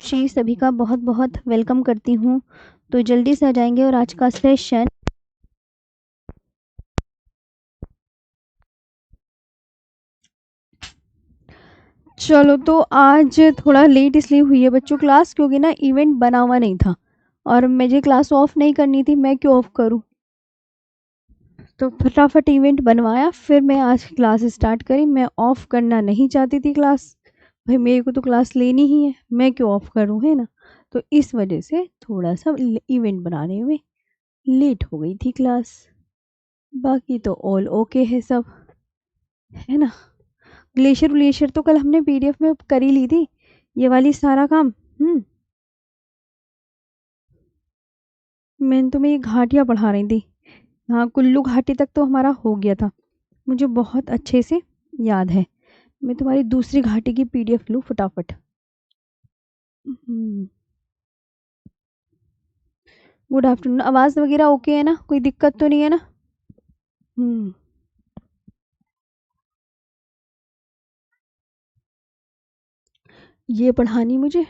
जी, सभी का बहुत-बहुत वेलकम करती हूँ। तो जल्दी से आ जाएँगे और आज का सेशन चलो तो आज थोड़ा लेट इसलिए हुई है बच्चों क्लास, क्योंकि ना इवेंट बना हुआ नहीं था और मुझे क्लास ऑफ नहीं करनी थी, मैं क्यों ऑफ करूँ? तो फटाफट इवेंट बनवाया, फिर मैं आज क्लास स्टार्ट करी। मैं ऑफ करना नहीं चाहती थी क्लास, भाई मेरे को तो क्लास लेनी ही है, मैं क्यों ऑफ करूँ, है ना? तो इस वजह से थोड़ा सा इवेंट बनाने में लेट हो गई थी क्लास। बाकी तो ऑल ओके है सब, है ना? ग्लेशियर ग्लेशियर तो कल हमने पीडीएफ में कर ही ली थी, ये वाली सारा काम। मैंने तुम्हें ये घाटियाँ पढ़ा रही थी। हाँ, कुल्लू घाटी तक तो हमारा हो गया था, मुझे बहुत अच्छे से याद है। मैं तुम्हारी दूसरी घाटी की पीडीएफ लूँ फटाफट। Good afternoon. आवाज़ वगैरह ओके है ना, कोई दिक्कत तो नहीं है ना? हम्म ये पढ़ानी मुझे।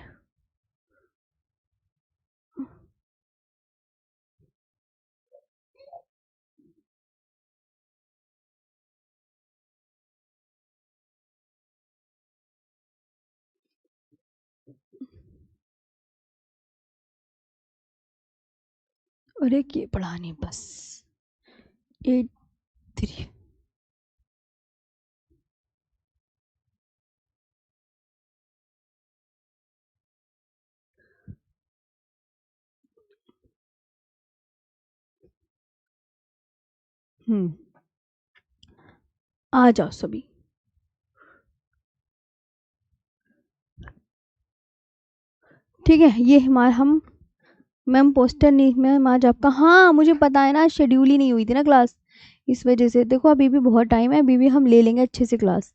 और एक ये पढ़ानी बस। 8 3। हम्म आ जाओ सभी। ठीक है, ये हमारा हम मैम पोस्टर नहीं, मैम आज आपका, हाँ मुझे पता है ना, शेड्यूल ही नहीं हुई थी ना क्लास, इस वजह से। देखो अभी भी बहुत टाइम है, अभी भी हम ले लेंगे अच्छे से क्लास।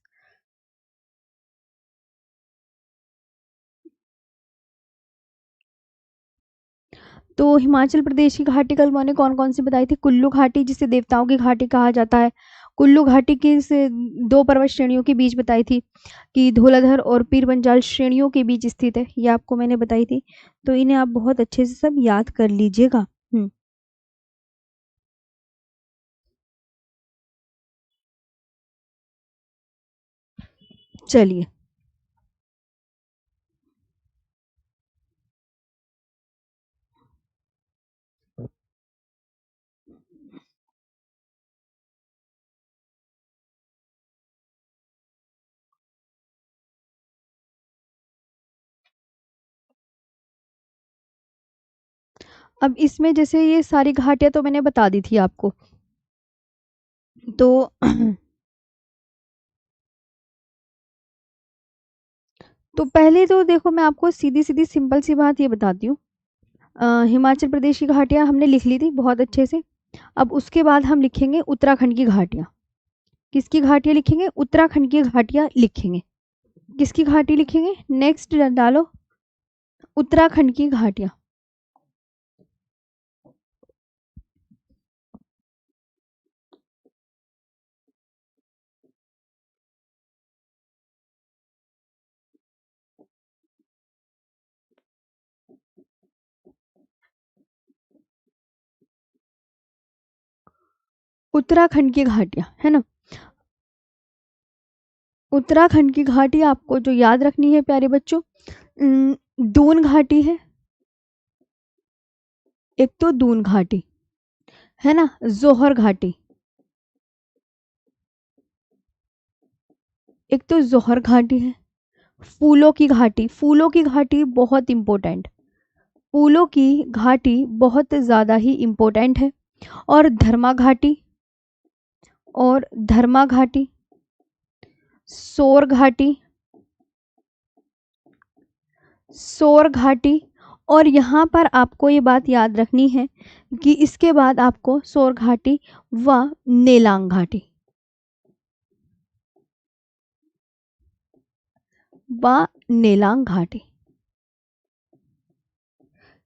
तो हिमाचल प्रदेश की घाटी कल मैंने कौन कौन सी बताई थी? कुल्लू घाटी, जिसे देवताओं की घाटी कहा जाता है। कुल्लू घाटी की से दो पर्वत श्रेणियों के बीच बताई थी कि धौलाधर और पीर पंजाल श्रेणियों के बीच स्थित है, ये आपको मैंने बताई थी। तो इन्हें आप बहुत अच्छे से सब याद कर लीजिएगा। चलिए, अब इसमें जैसे ये सारी घाटियां तो मैंने बता दी थी आपको, तो तो पहले तो देखो, मैं आपको सीधी सीधी सिंपल सी बात ये बताती हूँ। हिमाचल प्रदेश की घाटियां हमने लिख ली थी बहुत अच्छे से। अब उसके बाद हम लिखेंगे उत्तराखंड की घाटियां। किसकी घाटियां लिखेंगे? उत्तराखंड की घाटियां लिखेंगे। किसकी घाटी लिखेंगे? नेक्स्ट डालो, उत्तराखंड की घाटियां। उत्तराखंड की घाटियां, है ना? उत्तराखंड की घाटी आपको जो याद रखनी है प्यारे बच्चों, दून घाटी है, एक तो दून घाटी, है ना? जोहर घाटी, एक तो जोहर घाटी है। फूलों की घाटी, फूलों की घाटी बहुत इंपॉर्टेंट, फूलों की घाटी बहुत ज़्यादा ही इम्पोर्टेंट है। और धर्मा घाटी, और धर्मा घाटी, सोर घाटी, सोर घाटी। और यहाँ पर आपको ये बात याद रखनी है कि इसके बाद आपको सोर घाटी व नेलांग घाटी व नेलांग घाटी,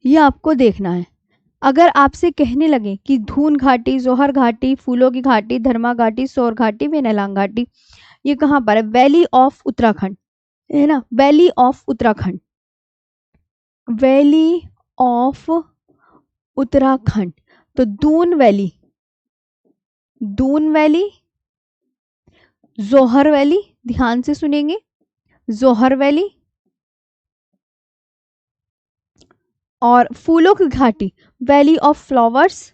ये आपको देखना है। अगर आपसे कहने लगे कि धून घाटी, जौहर घाटी, फूलों की घाटी, धर्मा घाटी, सौर घाटी, वेनेलांग घाटी, ये कहाँ पर है? वैली ऑफ उत्तराखंड, है ना, valley of Uttarakhand, valley of Uttarakhand. तो दून वैली, दून वैली, जौहर वैली, ध्यान से सुनेंगे, जौहर वैली, और फूलों की घाटी, वैली ऑफ फ्लावर्स,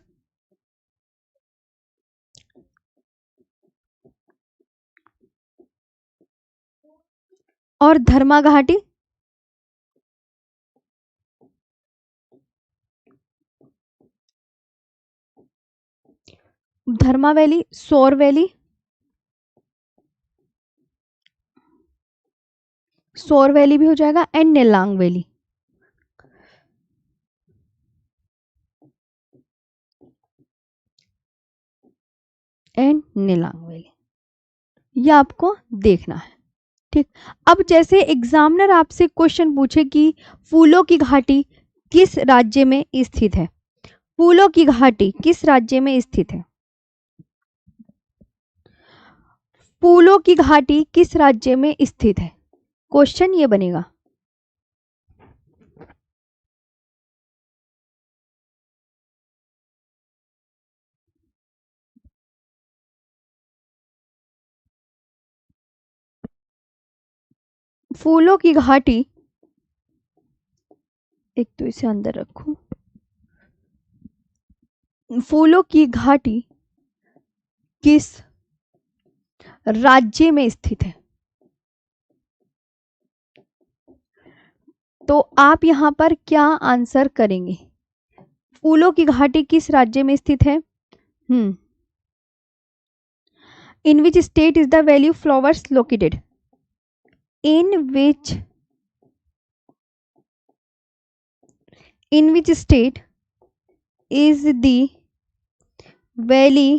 और धर्मा घाटी, धर्मा वैली, सौर वैली, सौर वैली भी हो जाएगा, and Nelang valley. And Nelang valley, ये आपको देखना है। ठीक, अब जैसे एग्जामिनर आपसे क्वेश्चन पूछे कि फूलों की घाटी किस राज्य में स्थित है, फूलों की घाटी किस राज्य में स्थित है, फूलों की घाटी किस राज्य में स्थित है, क्वेश्चन ये बनेगा। फूलों की घाटी, एक तो इसे अंदर रखूं, फूलों की घाटी किस राज्य में स्थित है, तो आप यहां पर क्या आंसर करेंगे? फूलों की घाटी किस राज्य में स्थित है? In which state is the valley of flowers located, in which state is the valley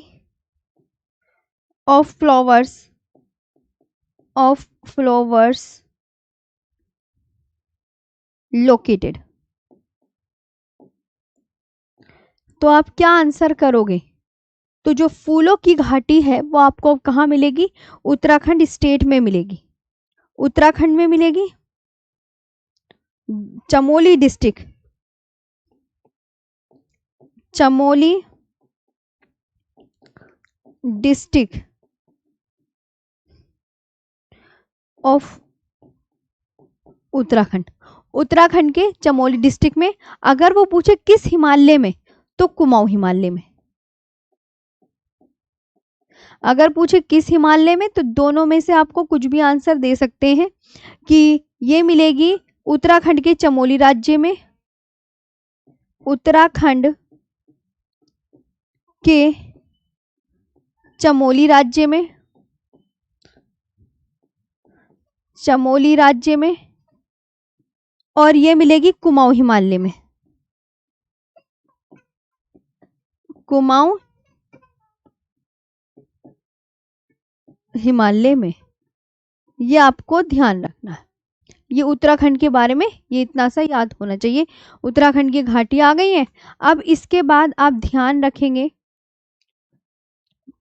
of flowers located? तो आप क्या आंसर करोगे? तो जो फूलों की घाटी है वो आपको कहाँ मिलेगी? उत्तराखंड स्टेट में मिलेगी, उत्तराखंड में मिलेगी, Chamoli district, Chamoli district of Uttarakhand, Uttarakhand के चमोली डिस्ट्रिक्ट में। अगर वो पूछे किस हिमालय में, तो कुमाऊं हिमालय में। अगर पूछे किस हिमालय में, तो दोनों में से आपको कुछ भी आंसर दे सकते हैं कि ये मिलेगी उत्तराखंड के चमोली राज्य में, उत्तराखंड के चमोली राज्य में, चमोली राज्य में, और ये मिलेगी कुमाऊं हिमालय में, कुमाऊं हिमालय में। ये आपको ध्यान रखना है, ये उत्तराखंड के बारे में ये इतना सा याद होना चाहिए। उत्तराखंड की घाटी आ गई है। अब इसके बाद आप ध्यान रखेंगे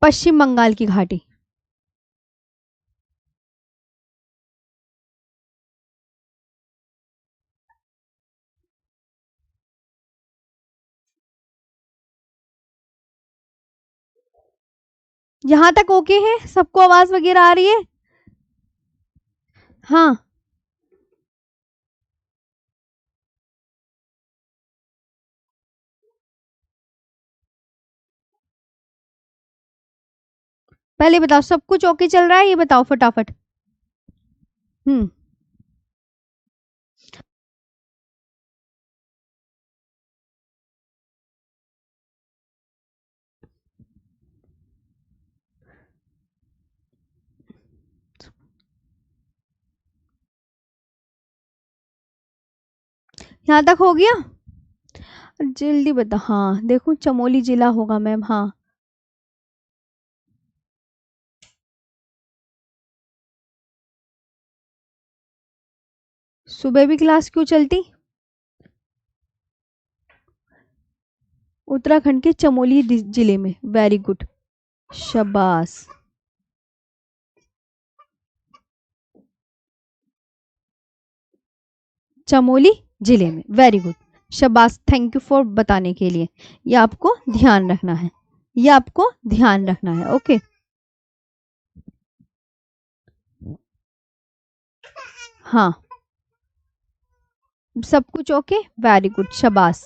पश्चिम बंगाल की घाटी, यहां तक ओके है? सबको आवाज वगैरह आ रही है? हाँ, पहले बताओ सब कुछ ओके चल रहा है? ये बताओ फटाफट। हम्म, यहाँ तक हो गया? जल्दी बता। हाँ देखो, चमोली जिला होगा मैम। हाँ, सुबह भी क्लास क्यों चलती? उत्तराखंड के चमोली जिले में। वेरी गुड, शाबाश। चमोली जिले में, वेरी गुड, शाबाश। थैंक यू फॉर बताने के लिए। ये आपको ध्यान रखना है, ये आपको ध्यान रखना है। ओके, हाँ, सब कुछ ओके, वेरी गुड, शाबाश।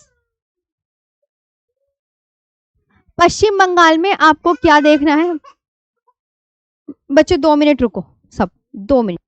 पश्चिम बंगाल में आपको क्या देखना है? बच्चे 2 मिनट रुको, सब 2 मिनट।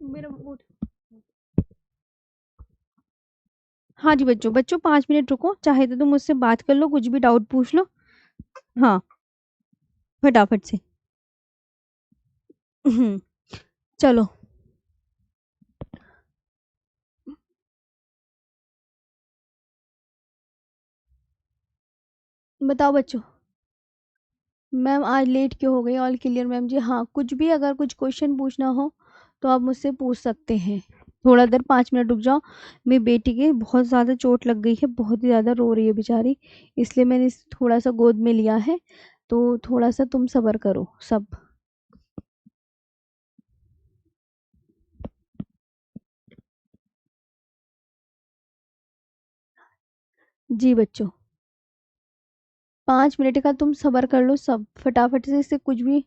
मेरा हाँ जी बच्चों, 5 मिनट रुको, चाहे तो तुम मुझसे बात कर लो, कुछ भी डाउट पूछ लो। हाँ, फटाफट से। चलो, बताओ बच्चों। मैम आज लेट क्यों हो गई? ऑल क्लियर मैम जी। हाँ, कुछ भी अगर कुछ क्वेश्चन पूछना हो तो आप मुझसे पूछ सकते हैं। थोड़ा देर 5 मिनट रुक जाओ। मेरी बेटी के बहुत ज़्यादा चोट लग गई है, बहुत ही ज़्यादा रो रही है बेचारी, इसलिए मैंने इसे थोड़ा सा गोद में लिया है। तो थोड़ा सा तुम सब्र करो सब। जी बच्चों, 5 मिनट का तुम सब्र कर लो सब, फटाफट से इससे कुछ भी।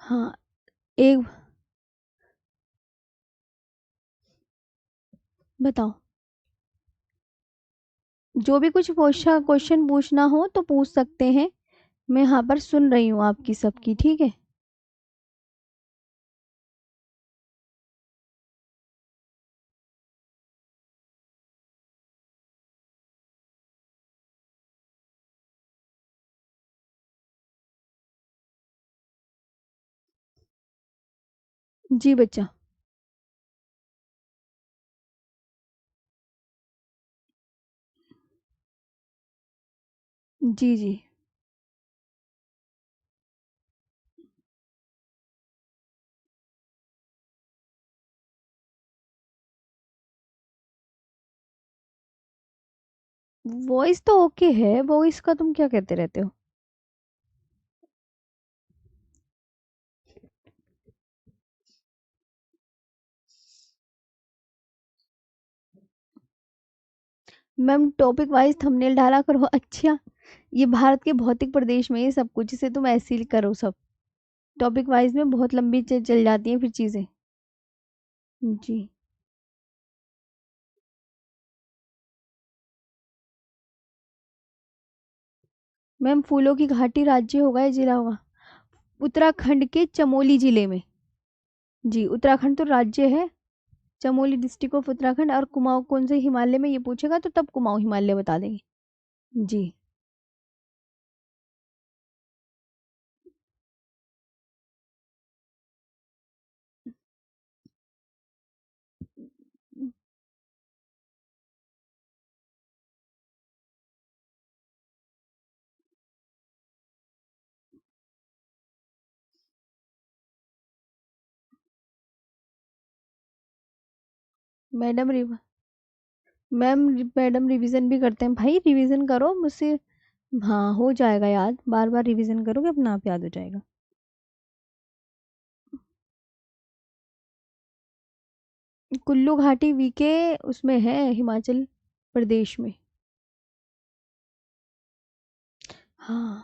हाँ, एक बताओ। जो भी कुछ क्वेश्चन पूछना हो तो पूछ सकते हैं। मैं यहाँ पर सुन रही हूँ आपकी सबकी, ठीक है। जी बच्चा। जी जी। वॉइस तो ओके है, वॉइस का तुम क्या कहते रहते हो? मैम टॉपिक वाइज थंबनेल डाला करो। अच्छा, ये भारत के भौतिक प्रदेश में ये सब कुछ, इसे तुम ऐसे ही करो सब। टॉपिक वाइज में बहुत लंबी चल जाती हैं फिर चीजें। जी। मैम फूलों की घाटी राज्य होगा या जिला होगा? उत्तराखंड के चमोली जिले में। जी, उत्तराखंड तो राज्य है। Chamoli district of Uttarakhand. और कुमाऊं कौन से हिमालय में, ये पूछेगा तो तब कुमाऊं हिमालय बता देंगे। जी। मैडम रिव मैम मैडम रिवीजन भी करते हैं भाई, रिवीजन करो मुझसे। हाँ हो जाएगा याद, बार बार रिवीजन करोगे अपना आप याद हो जाएगा। कुल्लू घाटी वीके उसमें है, हिमाचल प्रदेश में। हाँ।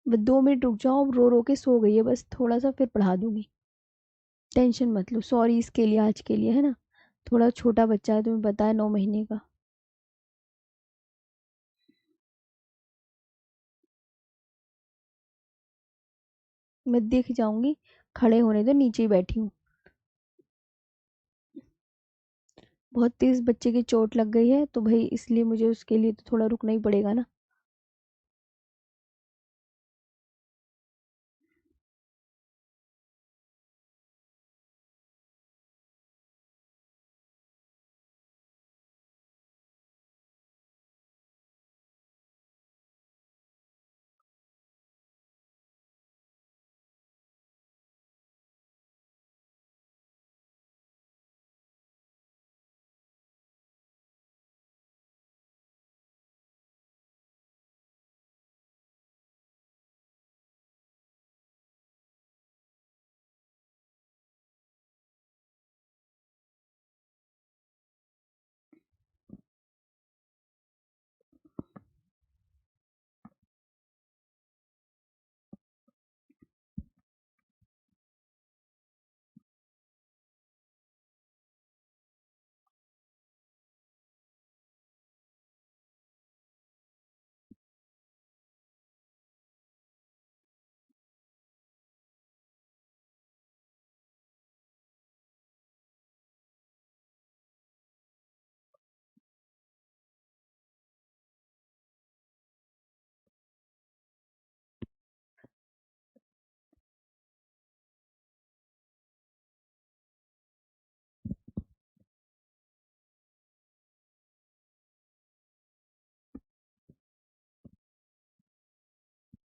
बस 2 मिनट रुक जाओ, अब रो रो के सो गई है बस, थोड़ा सा फिर पढ़ा दूंगी। टेंशन मत लो, सॉरी इसके लिए, आज के लिए है ना। थोड़ा छोटा बच्चा है, तुम्हें पता है, 9 महीने का। मैं दिख जाऊंगी, खड़े होने दो, नीचे ही बैठी हूँ। बहुत तेज बच्चे की चोट लग गई है तो भाई इसलिए मुझे उसके लिए तो थोड़ा रुकना ही पड़ेगा ना।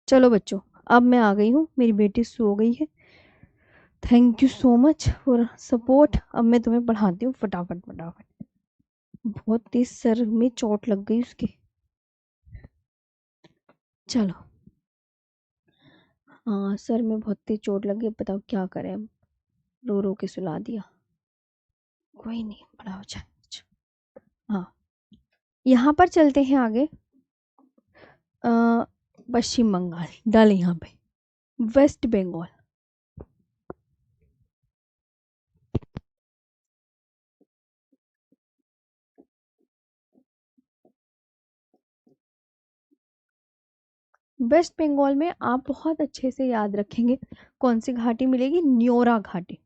चलो बच्चों, अब मैं आ गई हूँ, मेरी बेटी सो गई है। Thank you so much for support. अब मैं तुम्हें पढ़ाती हूँ फटाफट फटाफट। बहुत तेज सर में चोट लग गई उसके। चलो। हाँ सर में बहुत तेज चोट लग गई, बताओ क्या करें अब। रो रो के सुला दिया। कोई नहीं, बड़ा हो जाए। हाँ, यहाँ पर चलते हैं आगे। अ, पश्चिम बंगाल डल यहाँ पे। वेस्ट बंगाल। वेस्ट बंगाल में आप बहुत अच्छे से याद रखेंगे, कौन सी घाटी मिलेगी? न्योरा घाटी।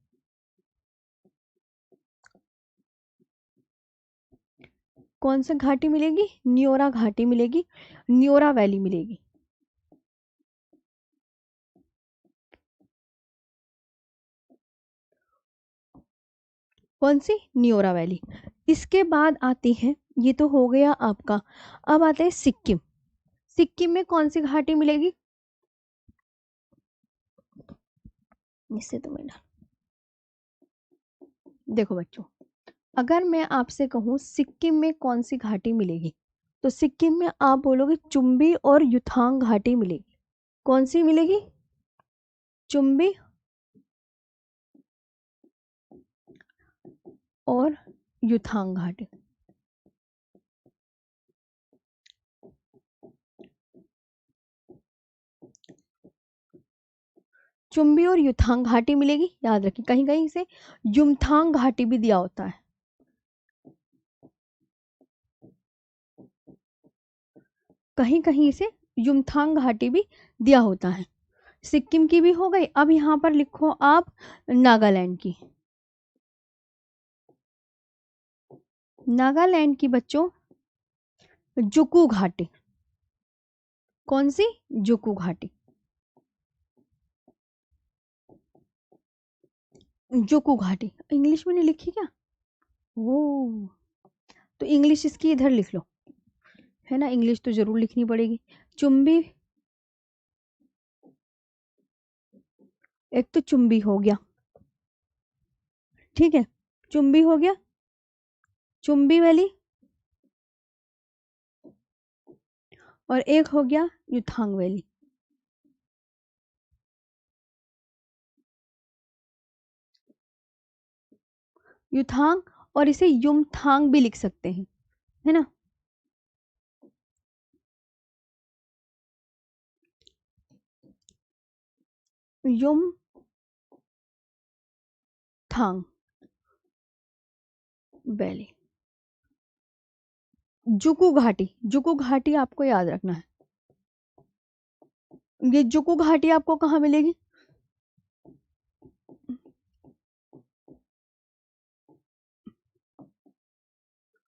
कौन सी घाटी मिलेगी? न्योरा घाटी मिलेगी। न्योरा वैली मिलेगी। कौन सी? न्योरा वैली। इसके बाद आती है, ये तो हो गया आपका, अब आता है सिक्किम। सिक्किम में कौन सी घाटी मिलेगी? इससे तो मैं देखो बच्चों, अगर मैं आपसे कहूँ सिक्किम में कौन सी घाटी मिलेगी, तो सिक्किम में आप बोलोगे चुम्बी और युथांग घाटी मिलेगी। कौन सी मिलेगी? चुम्बी और युथांग घाटी। चुम्बी और युथांग घाटी मिलेगी, याद रखिए। कहीं कहीं से युमथांग घाटी भी दिया होता है, कहीं कहीं से युमथांग घाटी भी दिया होता है। सिक्किम की भी हो गई। अब यहाँ पर लिखो आप नागालैंड की। नागालैंड की बच्चों जुकू घाटी। कौन सी? जुकू घाटी। जुकू घाटी इंग्लिश में नहीं लिखी क्या? ओ, तो इंग्लिश इसकी इधर लिख लो, है ना, इंग्लिश तो जरूर लिखनी पड़ेगी। चुम्बी, एक तो चुम्बी हो गया, ठीक है, चुम्बी हो गया, चुम्बी वैली, और एक हो गया युथांग वैली। युथांग, और इसे युमथांग भी लिख सकते हैं, है ना। युम थांग वैली। जुकू घाटी, जुकू घाटी आपको याद रखना है। ये जुकू घाटी आपको कहाँ मिलेगी?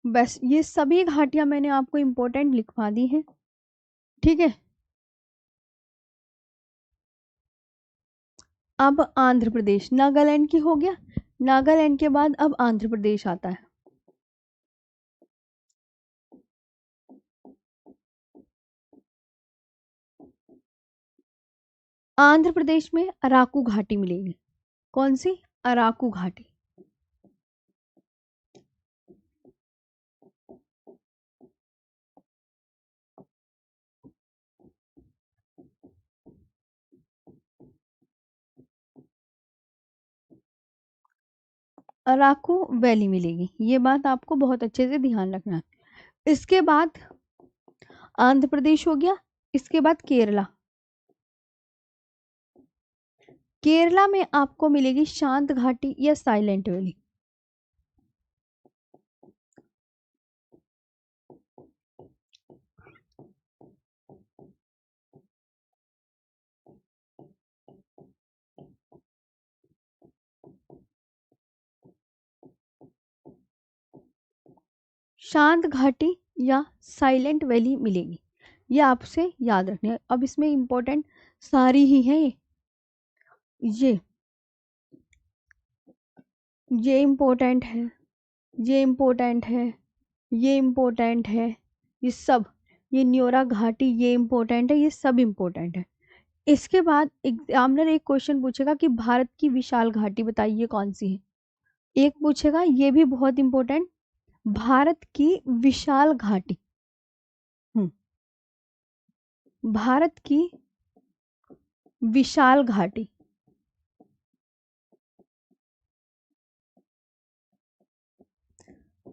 बस ये सभी घाटियां मैंने आपको इंपॉर्टेंट लिखवा दी हैं, ठीक है। अब आंध्र प्रदेश, नागालैंड की हो गया, नागालैंड के बाद अब आंध्र प्रदेश आता है। आंध्र प्रदेश में अराकू घाटी मिलेगी। कौन सी? अराकू घाटी। अराकू वैली मिलेगी, ये बात आपको बहुत अच्छे से ध्यान रखना है। इसके बाद आंध्र प्रदेश हो गया, इसके बाद केरला। केरला में आपको मिलेगी शांत घाटी या साइलेंट वैली। शांत घाटी या साइलेंट वैली मिलेगी, ये आपसे याद रखना है। अब इसमें इंपॉर्टेंट सारी ही है, ये ये इम्पोर्टेंट है, ये इम्पोर्टेंट है, ये इम्पोर्टेंट है, ये सब, ये न्योरा घाटी ये इम्पोर्टेंट है, ये सब इम्पोर्टेंट है। इसके बाद एग्जामिनर एक क्वेश्चन पूछेगा कि भारत की विशाल घाटी बताइए कौन सी है। एक पूछेगा, ये भी बहुत इंपॉर्टेंट, भारत की विशाल घाटी। भारत की विशाल घाटी,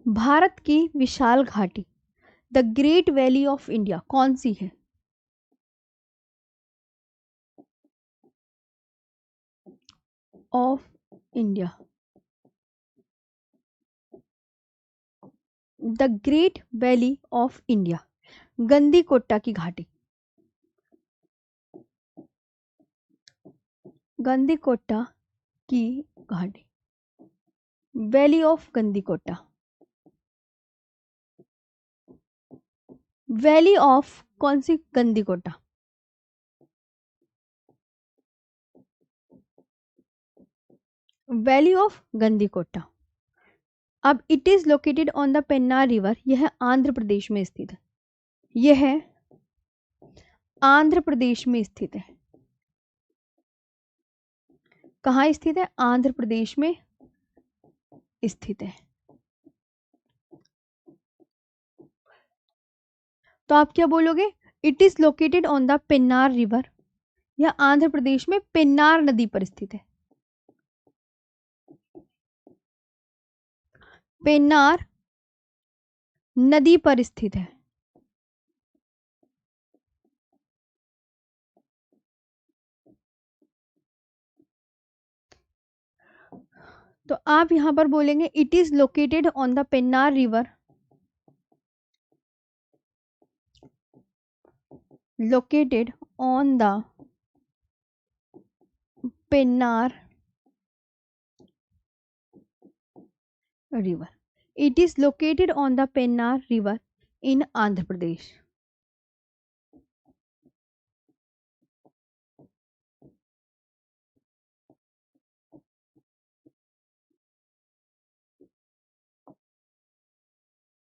भारत की विशाल घाटी, the great valley of India कौन सी है? Of India, the great valley of India, Gandikota की घाटी, गंदीकोट्टा की घाटी, valley of Gandikota, valley of कौन सी? Gandikota, valley of Gandikota. अब it is located on the Pennar river, यह आंध्र प्रदेश में स्थित है। यह आंध्र प्रदेश में स्थित है। कहाँ स्थित है? आंध्र प्रदेश में स्थित है। तो आप क्या बोलोगे? It is located on the Pennar river, यह आंध्र प्रदेश में पेन्नार नदी पर स्थित है। पेन्नार नदी पर स्थित है। तो आप यहां पर बोलेंगे it is located on the Pennar river, located on the Pennar river, it is located on the Pennar river in Andhra Pradesh.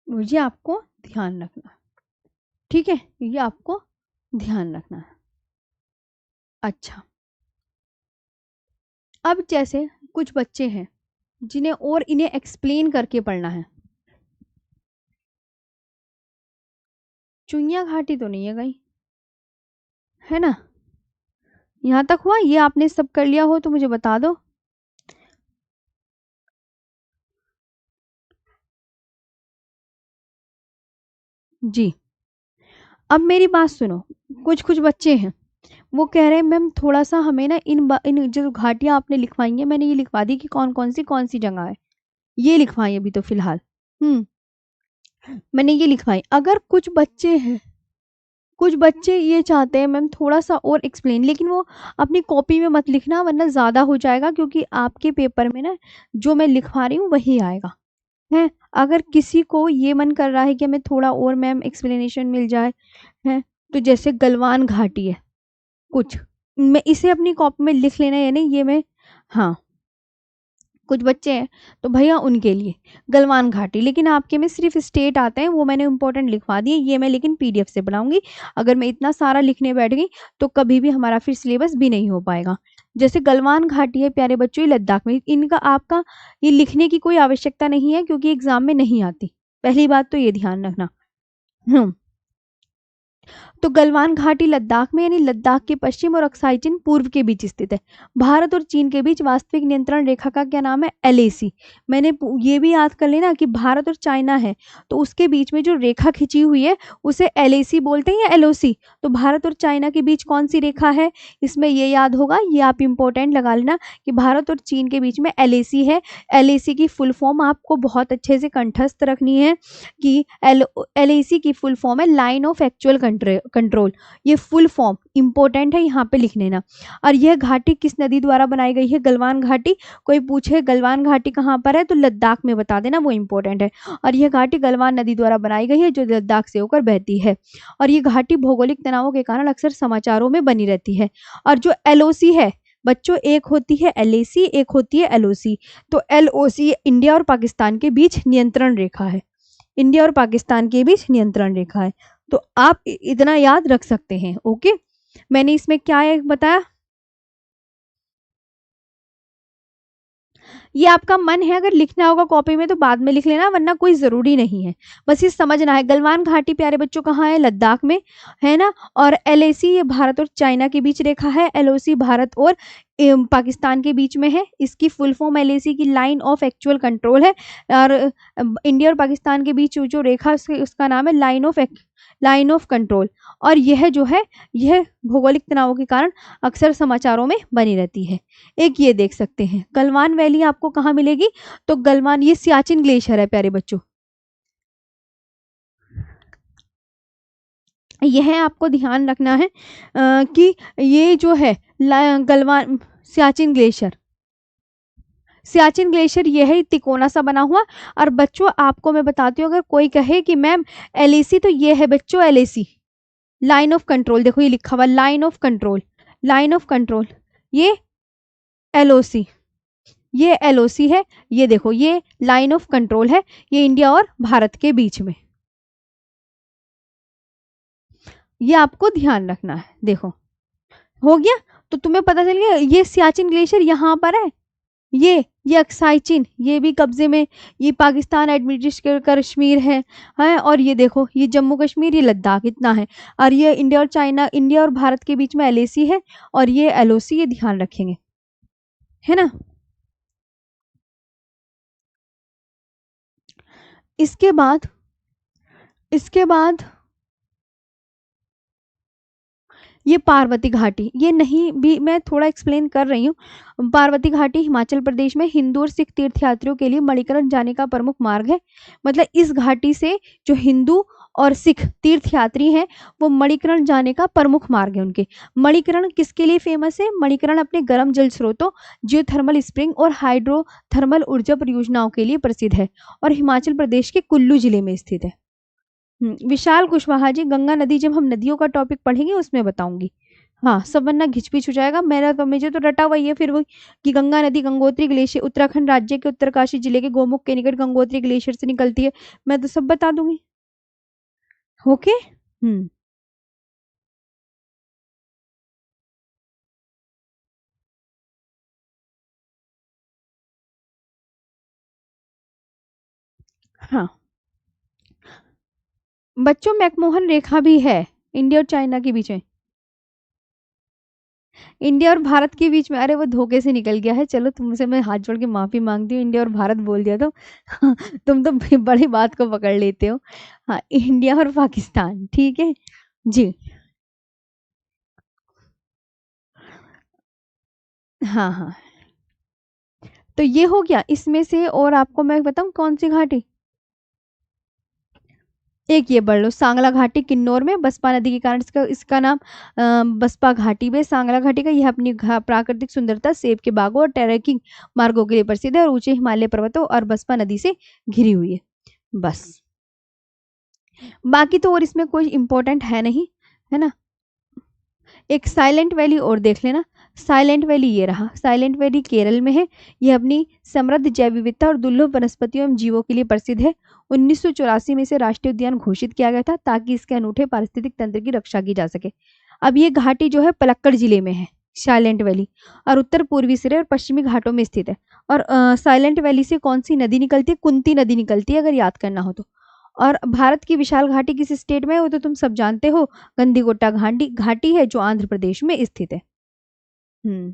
मुझे आपको ध्यान रखना, ठीक है, ये आपको ध्यान रखना है। अच्छा, अब जैसे कुछ बच्चे हैं जिन्हें और इन्हें एक्सप्लेन करके पढ़ना है। चुनिया घाटी तो नहीं है कहीं, है ना? यहां तक हुआ? ये आपने सब कर लिया हो तो मुझे बता दो। जी, अब मेरी बात सुनो। कुछ कुछ बच्चे हैं वो कह रहे हैं मैम थोड़ा सा हमें ना इन जो घाटियां आपने लिखवाई हैं, मैंने ये लिखवा दी कि कौन सी जगह है, ये लिखवाई अभी तो फिलहाल। मैंने ये लिखवाई। अगर कुछ बच्चे हैं, कुछ बच्चे ये चाहते हैं मैम थोड़ा सा और एक्सप्लेन, लेकिन वो अपनी कॉपी में मत लिखना वरना ज़्यादा हो जाएगा, क्योंकि आपके पेपर में ना जो मैं लिखवा रही हूँ वही आएगा है। अगर किसी को ये मन कर रहा है कि हमें थोड़ा और मैम एक्सप्लेनेशन मिल जाए है, तो जैसे गलवान घाटी है कुछ, मैं इसे अपनी कॉपी में लिख लेना, यानी ये मैं, हाँ कुछ बच्चे हैं तो भैया उनके लिए गलवान घाटी, लेकिन आपके में सिर्फ स्टेट आते हैं, वो मैंने इंपॉर्टेंट लिखवा दिए, ये मैं लेकिन पीडीएफ से बनाऊंगी। अगर मैं इतना सारा लिखने बैठ गई तो कभी भी हमारा फिर सिलेबस भी नहीं हो पाएगा। जैसे गलवान घाटी है प्यारे बच्चों, ये लद्दाख में, इनका आपका ये लिखने की कोई आवश्यकता नहीं है क्योंकि एग्जाम में नहीं आती, पहली बात तो ये ध्यान रखना। तो गलवान घाटी लद्दाख में, यानी लद्दाख के पश्चिम और अक्साई चीन पूर्व के बीच स्थित है। भारत और चीन के बीच वास्तविक नियंत्रण रेखा का क्या नाम है? एलएसी। मैंने ये भी याद कर लेना कि भारत और चाइना है तो उसके बीच में जो रेखा खिंची हुई है उसे एलएसी बोलते हैं या एलओसी। तो भारत और चाइना के बीच कौन सी रेखा है, इसमें ये याद होगा, ये आप इंपॉर्टेंट लगा लेना कि भारत और चीन के बीच में एलएसी है। एलएसी की फुल फॉर्म आपको बहुत अच्छे से कंठस्थ रखनी है कि एलएसी की फुल फॉर्म है लाइन ऑफ एक्चुअल कंट्रोल। ये फुल फॉर्म इंपॉर्टेंट है, यहाँ पे लिख लेना। और यह घाटी किस नदी द्वारा बनाई गई है? गलवान घाटी। कोई पूछे गलवान घाटी कहाँ पर है तो लद्दाख में बता देना, वो इंपॉर्टेंट है। और यह घाटी गलवान नदी द्वारा बनाई गई है जो लद्दाख से होकर बहती है। और ये घाटी भौगोलिक तनावों के कारण अक्सर समाचारों में बनी रहती है। और जो एलओसी है बच्चों, एक होती है एलएसी, एक होती है एलओसी। तो एलओसी इंडिया और पाकिस्तान के बीच नियंत्रण रेखा है, इंडिया और पाकिस्तान के बीच नियंत्रण रेखा है। तो आप इतना याद रख सकते हैं। ओके, मैंने इसमें क्या बताया? ये आपका मन है, अगर लिखना होगा कॉपी में तो बाद में लिख लेना, वरना कोई जरूरी नहीं है। बस ये समझना है गलवान घाटी प्यारे बच्चों कहाँ है? लद्दाख में, है ना। और एलएसी ये भारत और चाइना के बीच रेखा है, एलओसी भारत और पाकिस्तान के बीच में है। इसकी फुल फॉर्म एलएसी की लाइन ऑफ एक्चुअल कंट्रोल है। और इंडिया और पाकिस्तान के बीच जो रेखा उसका नाम है लाइन ऑफ कंट्रोल। और यह जो है यह भौगोलिक तनावों के कारण अक्सर समाचारों में बनी रहती है। एक ये देख सकते हैं गलवान वैली आपको कहाँ मिलेगी? तो गलवान, ये सियाचिन ग्लेशियर है प्यारे बच्चों, यह आपको ध्यान रखना है कि ये जो है गलवान सियाचिन ग्लेशियर, सियाचिन ग्लेशियर यह है तिकोना सा बना हुआ। और बच्चों आपको मैं बताती हूँ, अगर कोई कहे कि मैम एलएसी, तो ये है बच्चों एलएसी, लाइन ऑफ कंट्रोल। देखो ये लिखा हुआ line of control, line of control, ये एलओसी, ये एलओसी है, ये देखो ये लाइन ऑफ कंट्रोल है, ये इंडिया और भारत के बीच में, ये आपको ध्यान रखना है। देखो हो गया, तो तुम्हें पता चल गया ये सियाचिन ग्लेशियर यहाँ पर है, ये अक्साई चीन ये भी कब्जे में, ये पाकिस्तान एडमिनिस्ट्रेटेड कश्मीर है और ये देखो ये जम्मू कश्मीर, ये लद्दाख इतना है, और ये इंडिया और चाइना, इंडिया और भारत के बीच में एलएसी है, और ये एलओसी, ये ध्यान रखेंगे, है ना। इसके बाद, इसके बाद ये पार्वती घाटी, ये नहीं भी मैं थोड़ा एक्सप्लेन कर रही हूँ। पार्वती घाटी हिमाचल प्रदेश में हिंदू और सिख तीर्थयात्रियों के लिए मणिकरण जाने का प्रमुख मार्ग है। मतलब इस घाटी से जो हिंदू और सिख तीर्थयात्री हैं वो मणिकरण जाने का प्रमुख मार्ग है उनके। मणिकरण किसके लिए फेमस है? मणिकरण अपने गर्म जल स्रोतों, जियोथर्मल स्प्रिंग और हाइड्रोथर्मल ऊर्जा परियोजनाओं के लिए प्रसिद्ध है और हिमाचल प्रदेश के कुल्लू जिले में स्थित है। विशाल कुशवाहा जी, गंगा नदी जब हम नदियों का टॉपिक पढ़ेंगे उसमें बताऊंगी। हाँ सब वरना घिचपिच हो जाएगा मेरा, तो मुझे तो रटा वही है फिर वही कि गंगा नदी गंगोत्री ग्लेशियर उत्तराखंड राज्य के उत्तरकाशी जिले के गोमुख के निकट गंगोत्री ग्लेशियर से निकलती है, मैं तो सब बता दूंगी। ओके। हम्म। हाँ बच्चों मैकमोहन रेखा भी है इंडिया और चाइना के बीच में, इंडिया और भारत के बीच में, अरे वो धोखे से निकल गया है, चलो तुमसे मैं हाथ जोड़ के माफी मांगती हूँ, इंडिया और भारत बोल दिया तो तुम तो बड़ी बात को पकड़ लेते हो। हाँ इंडिया और पाकिस्तान, ठीक है जी। हाँ हाँ, तो ये हो गया इसमें से, और आपको मैं बताऊं कौन सी घाटी, एक ये बढ़ लो सांगला घाटी किन्नौर में, बसपा नदी के कारण इसका इसका नाम बसपा घाटी में। सांगला घाटी का यह अपनी प्राकृतिक सुंदरता, सेब के बागों और ट्रैकिंग मार्गों के लिए प्रसिद्ध है और ऊंचे हिमालय पर्वतों और बसपा नदी से घिरी हुई है। बस बाकी तो और इसमें कोई इंपॉर्टेंट है नहीं, है ना। एक साइलेंट वैली और देख लेना, साइलेंट वैली ये रहा, साइलेंट वैली केरल में है, यह अपनी समृद्ध जैव विविधता और दुर्लभ वनस्पतियों एवं जीवों के लिए प्रसिद्ध है। 1984 में इसे राष्ट्रीय उद्यान घोषित किया गया था ताकि इसके अनूठे पारिस्थितिक तंत्र की रक्षा की जा सके। अब ये घाटी जो है पलक्कड़ जिले में है, साइलेंट वैली, और उत्तर पूर्वी सिरे और पश्चिमी घाटों में स्थित है। और साइलेंट वैली से कौन सी नदी निकलती है? कुंती नदी निकलती है अगर याद करना हो तो। और भारत की विशाल घाटी किस स्टेट में है वो तो तुम सब जानते हो, गंदीकोटा घाटी घाटी है जो आंध्र प्रदेश में स्थित है। हम्म,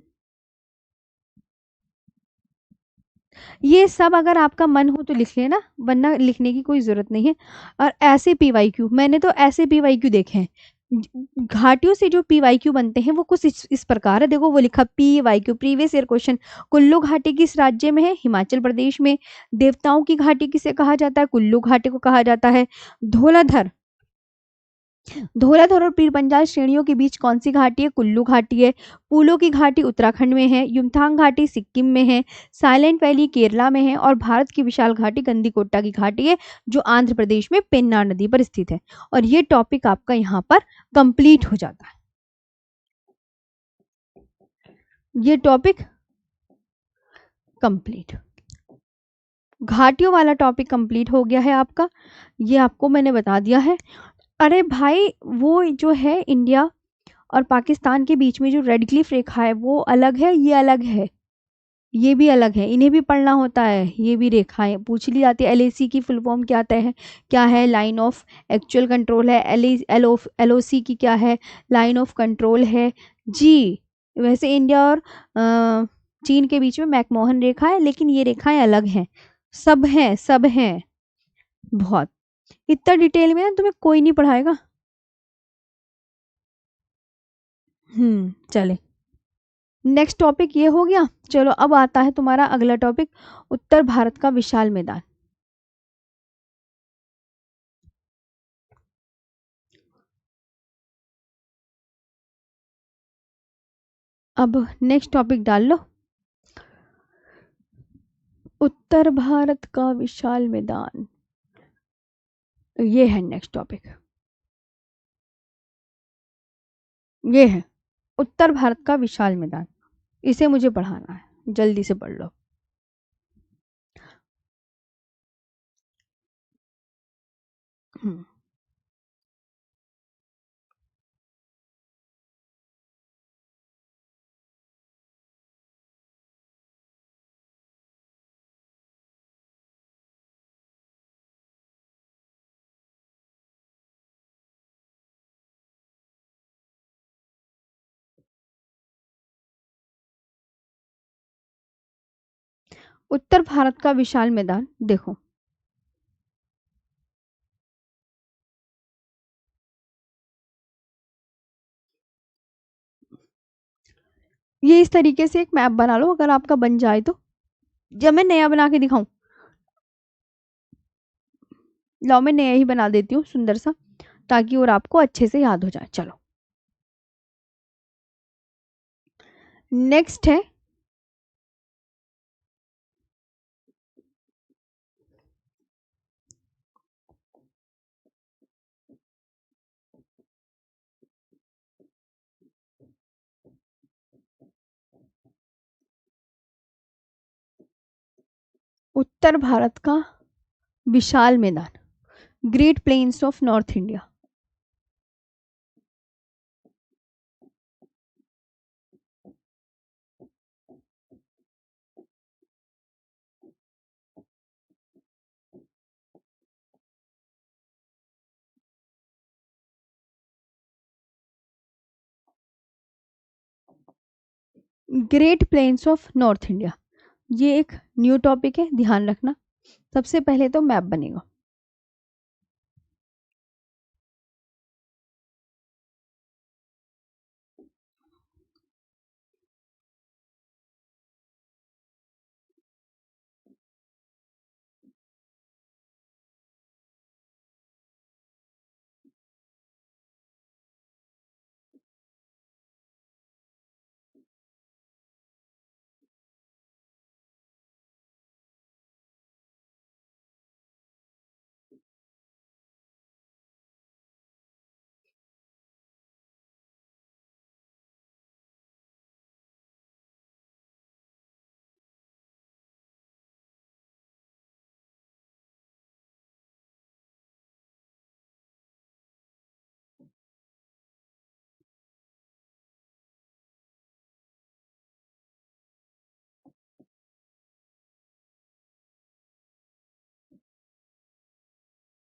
ये सब अगर आपका मन हो तो लिख लेना, वरना लिखने की कोई जरूरत नहीं है। और ऐसे पीवाईक्यू, मैंने तो ऐसे पीवाईक्यू देखे हैं, घाटियों से जो पीवाईक्यू बनते हैं वो कुछ इस प्रकार है। देखो वो लिखा PYQ previous year question, Kullu घाटी किस राज्य में है? हिमाचल प्रदेश में। देवताओं की घाटी किसे कहा जाता है? कुल्लू घाटी को कहा जाता है। धौलाधर, धौलाधर और पीर पंजाल श्रेणियों के बीच कौन सी घाटी है? कुल्लू घाटी है। पूलो की घाटी उत्तराखंड में है, युमथांग घाटी सिक्किम में है, साइलेंट वैली केरला में है, और भारत की विशाल घाटी गंदीकोटा की घाटी है जो आंध्र प्रदेश में पेन्नार नदी पर स्थित है। और ये टॉपिक आपका यहाँ पर कंप्लीट हो जाता है, ये टॉपिक कंप्लीट, घाटियों वाला टॉपिक कंप्लीट हो गया है आपका, ये आपको मैंने बता दिया है। अरे भाई वो जो है इंडिया और पाकिस्तान के बीच में जो रेड क्लिफ रेखा है वो अलग है, ये अलग है, ये भी अलग है, इन्हें भी पढ़ना होता है, ये भी रेखाएं पूछ ली जाती है। एलएसी की फुल फॉर्म क्या है? क्या है? लाइन ऑफ एक्चुअल कंट्रोल है। एलओसी की क्या है? लाइन ऑफ कंट्रोल है जी। वैसे इंडिया और चीन के बीच में मैकमोहन रेखा है, लेकिन ये रेखाएं अलग हैं, सब हैं सब हैं। बहुत इतना डिटेल में ना तुम्हें कोई नहीं पढ़ाएगा। चले, नेक्स्ट टॉपिक ये हो गया। चलो अब आता है तुम्हारा अगला टॉपिक, उत्तर भारत का विशाल मैदान। अब नेक्स्ट टॉपिक डाल लो, उत्तर भारत का विशाल मैदान, ये है नेक्स्ट टॉपिक, ये है उत्तर भारत का विशाल मैदान, इसे मुझे पढ़ाना है, जल्दी से पढ़ लो। हम्म, उत्तर भारत का विशाल मैदान देखो। ये इस तरीके से एक मैप बना लो, अगर आपका बन जाए तो। जब मैं नया बना के दिखाऊं, लाओ मैं नया ही बना देती हूँ सुंदर सा, ताकि और आपको अच्छे से याद हो जाए। चलो, नेक्स्ट है उत्तर भारत का विशाल मैदान, great plains of north India. Great plains of north India, ये एक न्यू टॉपिक है, ध्यान रखना। सबसे पहले तो मैप बनेगा।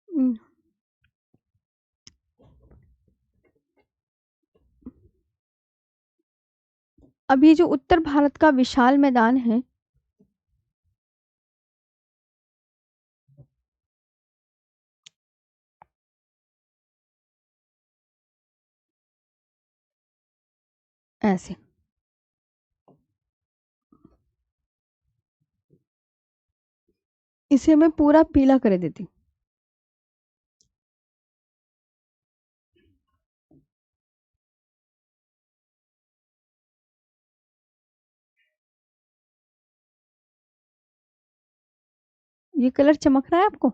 हम्म, अब ये जो उत्तर भारत का विशाल मैदान है, ऐसे, इसे मैं पूरा पीला कर देती हूँ। ये कलर चमक रहा है आपको?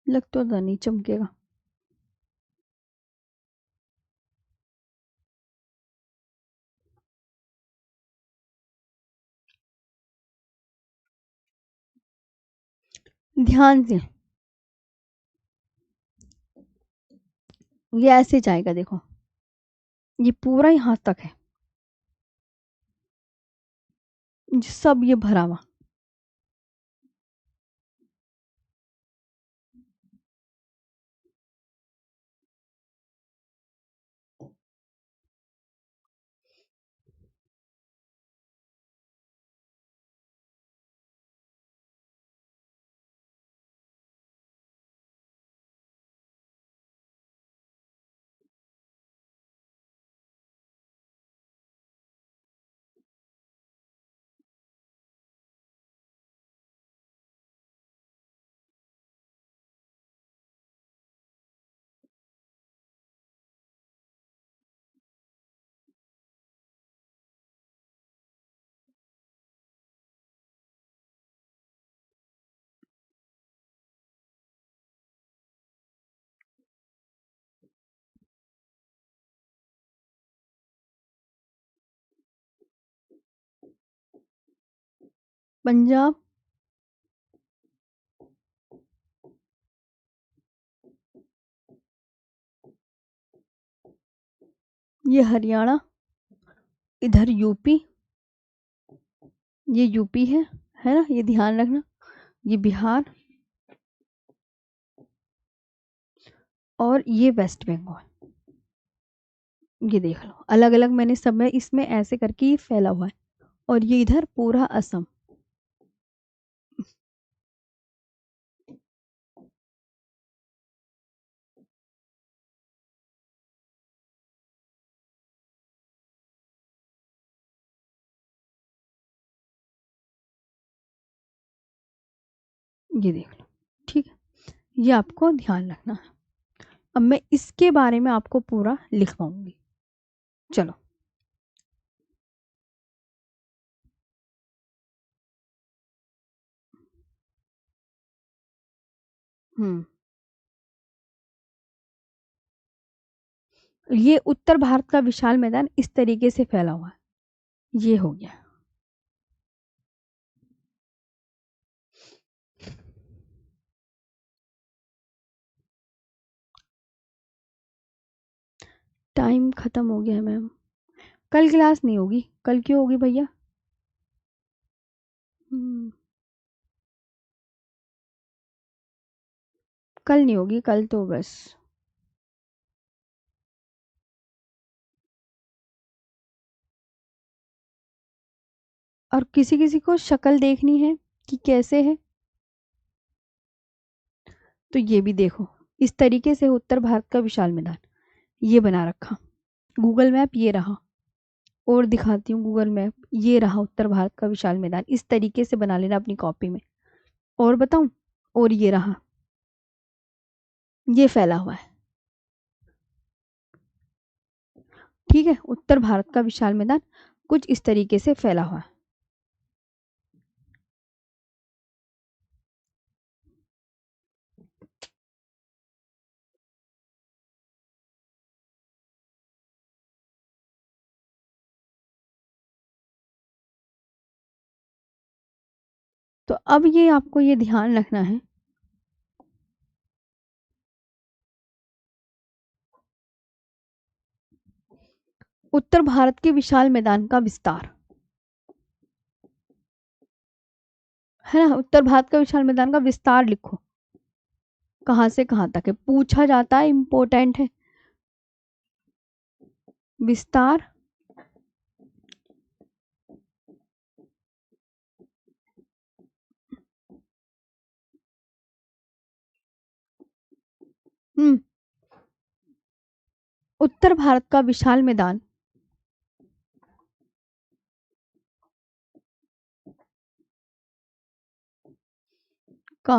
लग तो नहीं चमकेगा। ध्यान से, ये ऐसे जाएगा देखो, ये पूरा यहाँ तक है, सब ये भरा हुआ। पंजाब, ये हरियाणा, इधर यूपी, ये यूपी है ना, ये ध्यान रखना। ये बिहार और ये वेस्ट बंगाल। ये देख लो, अलग अलग मैंने सब में इसमें ऐसे करके ये फैला हुआ है। और ये इधर पूरा असम। ये देख लो, ठीक है। ये आपको ध्यान रखना है। अब मैं इसके बारे में आपको पूरा लिखवाऊंगी। चलो। हम्म ये उत्तर भारत का विशाल मैदान इस तरीके से फैला हुआ है। ये हो गया। टाइम खत्म हो गया है मैम। कल क्लास नहीं होगी। कल क्यों होगी भैया? हम्म, कल नहीं होगी, कल तो बस। और किसी किसी को शक्ल देखनी है कि कैसे है, तो ये भी देखो। इस तरीके से उत्तर भारत का विशाल मैदान ये बना रखा। गूगल मैप ये रहा। और दिखाती हूँ गूगल मैप, ये रहा उत्तर भारत का विशाल मैदान। इस तरीके से बना लेना अपनी कॉपी में। और बताऊं? और ये रहा, ये फैला हुआ है। ठीक है, उत्तर भारत का विशाल मैदान कुछ इस तरीके से फैला हुआ है। तो अब ये आपको ये ध्यान रखना है, उत्तर भारत के विशाल मैदान का विस्तार है ना। उत्तर भारत का विशाल मैदान का विस्तार लिखो, कहां से कहां तक है पूछा जाता है, इंपॉर्टेंट है। विस्तार हम्म उत्तर भारत का विशाल मैदान का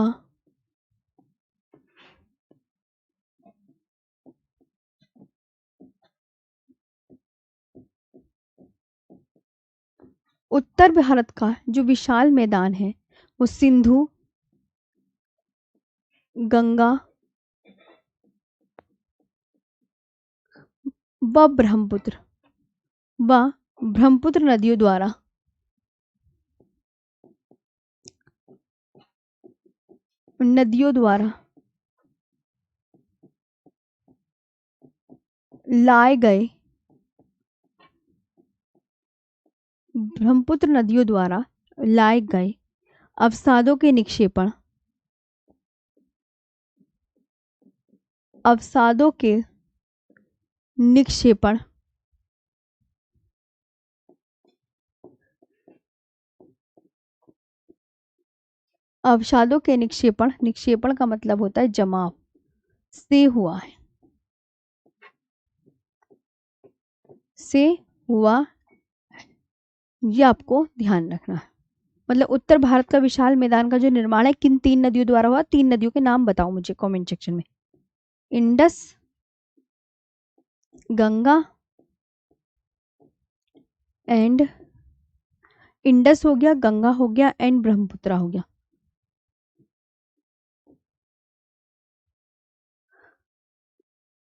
उत्तर भारत का जो विशाल मैदान है वो सिंधु, गंगा व ब्रह्मपुत्र नदियों द्वारा नदियों द्वारा लाए गए ब्रह्मपुत्र नदियों द्वारा लाए गए अवसादों के निक्षेपण अवसादों के निक्षेपण अवसादों के निक्षेपण, निक्षेपण का मतलब होता है जमाव, से हुआ है। से हुआ, ये आपको ध्यान रखना है। मतलब उत्तर भारत का विशाल मैदान का जो निर्माण है किन 3 नदियों द्वारा हुआ? 3 नदियों के नाम बताओ मुझे कमेंट सेक्शन में। इंडस, गंगा एंड, इंडस हो गया, गंगा हो गया एंड ब्रह्मपुत्र हो गया।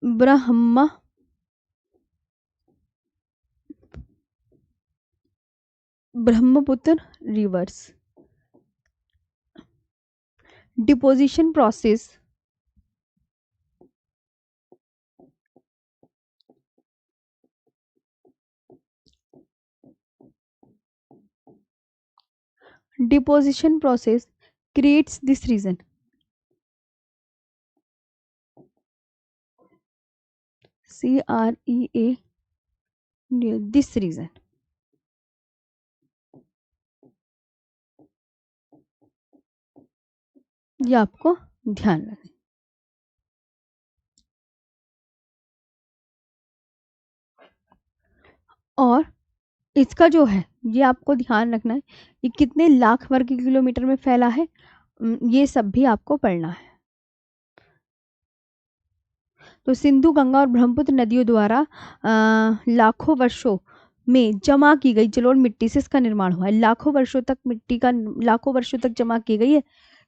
Brahma Brahmaputra rivers. Deposition process deposition process creates this region. CREA this region. ये आपको ध्यान रखना। और इसका जो है ये आपको ध्यान रखना है, ये कितने लाख वर्ग किलोमीटर में फैला है, ये सब भी आपको पढ़ना है। तो सिंधु गंगा और ब्रह्मपुत्र नदियों द्वारा लाखों वर्षों में जमा की गई जलोढ़ मिट्टी से इसका निर्माण हुआ है। लाखों वर्षों तक मिट्टी का लाखों वर्षों तक जमा की गई है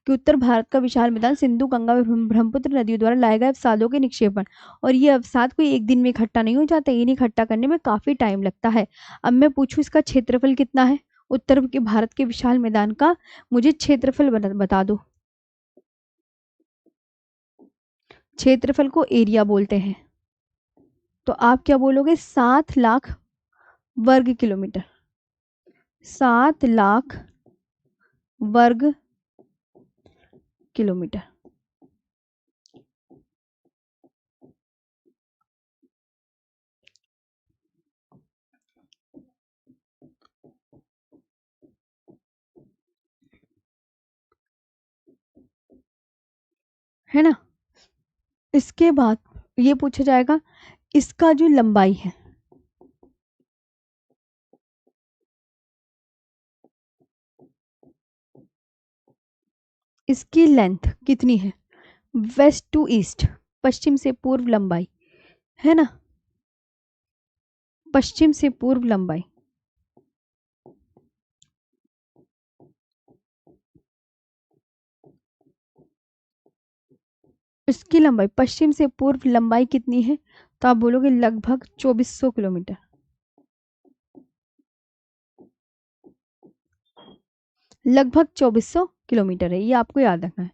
कि उत्तर भारत का विशाल मैदान सिंधु गंगा और ब्रह्मपुत्र नदियों द्वारा लाए गए अवसादों के निक्षेपण। और ये अवसाद कोई एक दिन में इकट्ठा नहीं हो जाता, इन्हें इकट्ठा करने में काफी टाइम लगता है। अब मैं पूछूं इसका क्षेत्रफल कितना है उत्तर के भारत के विशाल मैदान का, मुझे क्षेत्रफल बता दो। क्षेत्रफल को एरिया बोलते हैं, तो आप क्या बोलोगे? 7 लाख वर्ग किलोमीटर। 7 लाख वर्ग किलोमीटर। है ना? इसके बाद ये पूछा जाएगा इसका जो लंबाई है, इसकी लेंथ कितनी है? वेस्ट टू ईस्ट, पश्चिम से पूर्व लंबाई, है ना? पश्चिम से पूर्व लंबाई। इसकी लंबाई पश्चिम से पूर्व लंबाई कितनी है? तो आप बोलोगे लगभग 2400 किलोमीटर। लगभग 2400 किलोमीटर है, ये आपको याद रखना है।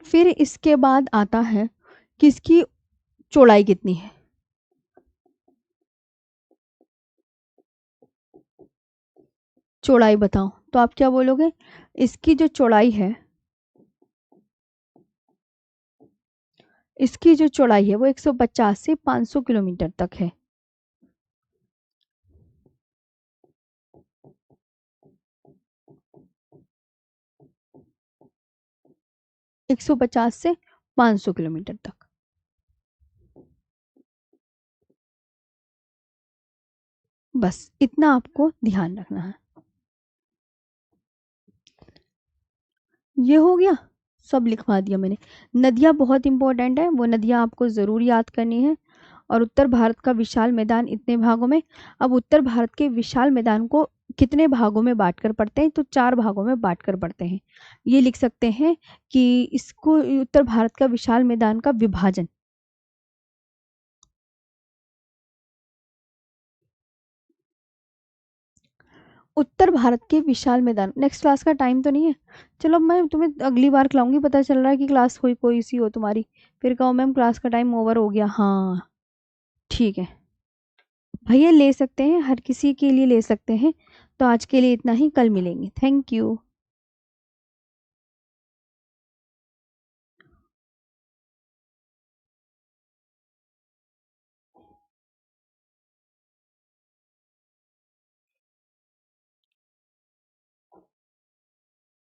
फिर इसके बाद आता है कि इसकी चौड़ाई कितनी है। चौड़ाई बताओ, तो आप क्या बोलोगे? इसकी जो चौड़ाई है, इसकी जो चौड़ाई है वो 150 से 500 किलोमीटर तक है। 150 से 500 किलोमीटर तक। बस इतना आपको ध्यान रखना है। ये हो गया, सब लिखवा दिया मैंने। नदियाँ बहुत इंपॉर्टेंट है, वो नदियाँ आपको ज़रूर याद करनी है। और उत्तर भारत का विशाल मैदान इतने भागों में। अब उत्तर भारत के विशाल मैदान को कितने भागों में बांटकर पढ़ते हैं? तो 4 भागों में बांटकर पढ़ते हैं। ये लिख सकते हैं कि इसको उत्तर भारत का विशाल मैदान का विभाजन। उत्तर भारत के विशाल मैदान। नेक्स्ट क्लास का टाइम तो नहीं है, चलो मैं तुम्हें अगली बार खिलाऊंगी। पता चल रहा है कि क्लास कोई सी हो तुम्हारी, फिर कहो मैम क्लास का टाइम ओवर हो गया। हाँ ठीक है भैया, ले सकते हैं, हर किसी के लिए ले सकते हैं। तो आज के लिए इतना ही, कल मिलेंगे। Thank you.